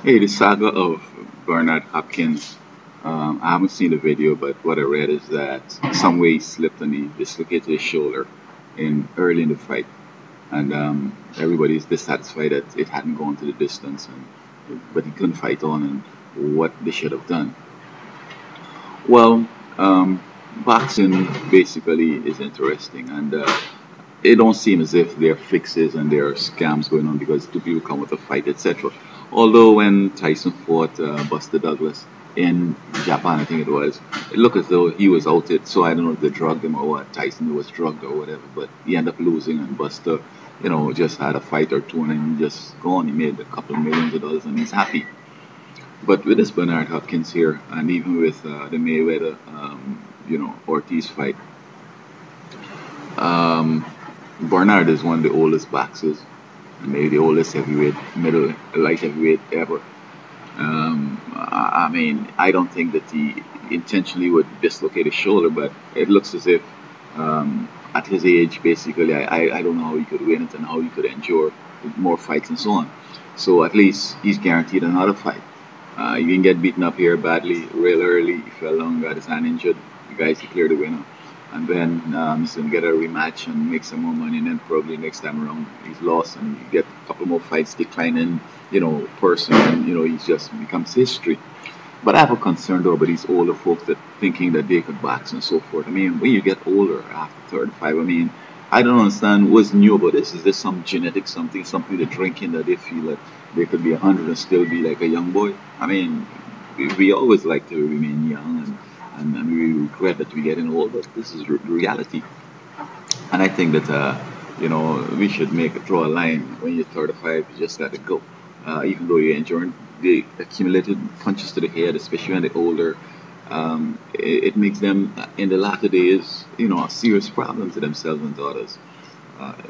Hey, the saga of Bernard Hopkins. I haven't seen the video, but what I read is that some way he slipped and he dislocated his shoulder in early in the fight, and everybody's dissatisfied that it hadn't gone to the distance, but he couldn't fight on, and what they should have done. Well, boxing basically is interesting, and it don't seem as if there are fixes and there are scams going on because two people come with a fight, etc. Although when Tyson fought Buster Douglas in Japan, I think it looked as though he was outed. So I don't know if they drugged him or what. Tyson was drugged or whatever, but he ended up losing, and Buster, just had a fight or two and then just gone. He made a couple of millions of dollars and he's happy. But with this Bernard Hopkins here, and even with the Mayweather, Ortiz fight, um, Bernard is one of the oldest boxers, and maybe the oldest heavyweight, middle light heavyweight ever. I mean, I don't think that he intentionally would dislocate his shoulder, but it looks as if at his age, basically, I don't know how he could win it and how he could endure more fights and so on. So at least he's guaranteed another fight. He didn't get beaten up here badly, real early. He fell down, got his hand injured. The guys declared the winner. And then he's going to get a rematch and make some more money. And then probably next time around, he's lost and you get a couple more fights declining, person. And, he just becomes history. But I have a concern though about these older folks that thinking that they could box and so forth. I mean, when you get older after 35, I mean, I don't understand what's new about this. Is there some genetic something they're drinking that they feel that they could be 100 and still be like a young boy? I mean, we always like to remain young and we regret that we're getting old, but this is reality. And I think that, we should draw a line when you're 35, you just let it go. Even though you're enjoying the accumulated punches to the head, especially when they're older, it makes them in the latter days, a serious problem to themselves and to others.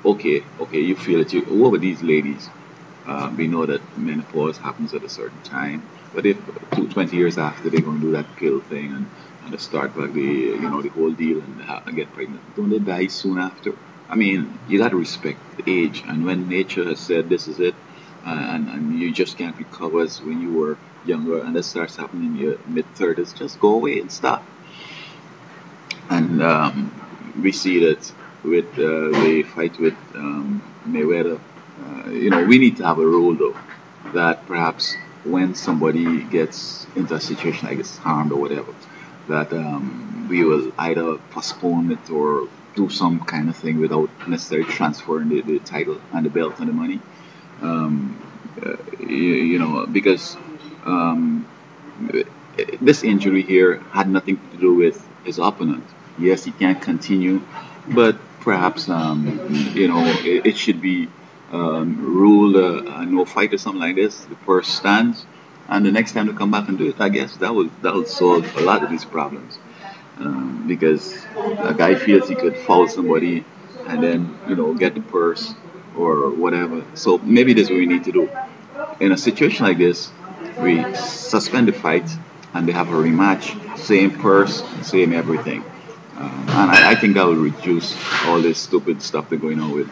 Okay, you feel it. What about these ladies? We know that menopause happens at a certain time, but if 20 years after they're going to do that pill thing and they start back the whole deal and get pregnant, don't they die soon after? I mean, you got to respect the age, and when nature has said this is it, and you just can't recover as when you were younger, and that starts happening in your mid 30s, just go away and stop. And we see that with the fight with Mayweather. We need to have a rule though that perhaps when somebody gets into a situation like this, harmed or whatever, that we will either postpone it or do some kind of thing without necessarily transferring the title and the belt and the money. Um, because um, this injury here had nothing to do with his opponent. Yes, he can't continue, but perhaps it should be ruled a no fight or something like this. The purse stands, and the next time they come back and do it, I guess that will solve a lot of these problems. Because a guy feels he could foul somebody and then get the purse or whatever. So maybe this is what we need to do. In a situation like this, we suspend the fight and they have a rematch, same purse, same everything. And I think that will reduce all this stupid stuff they're going on with.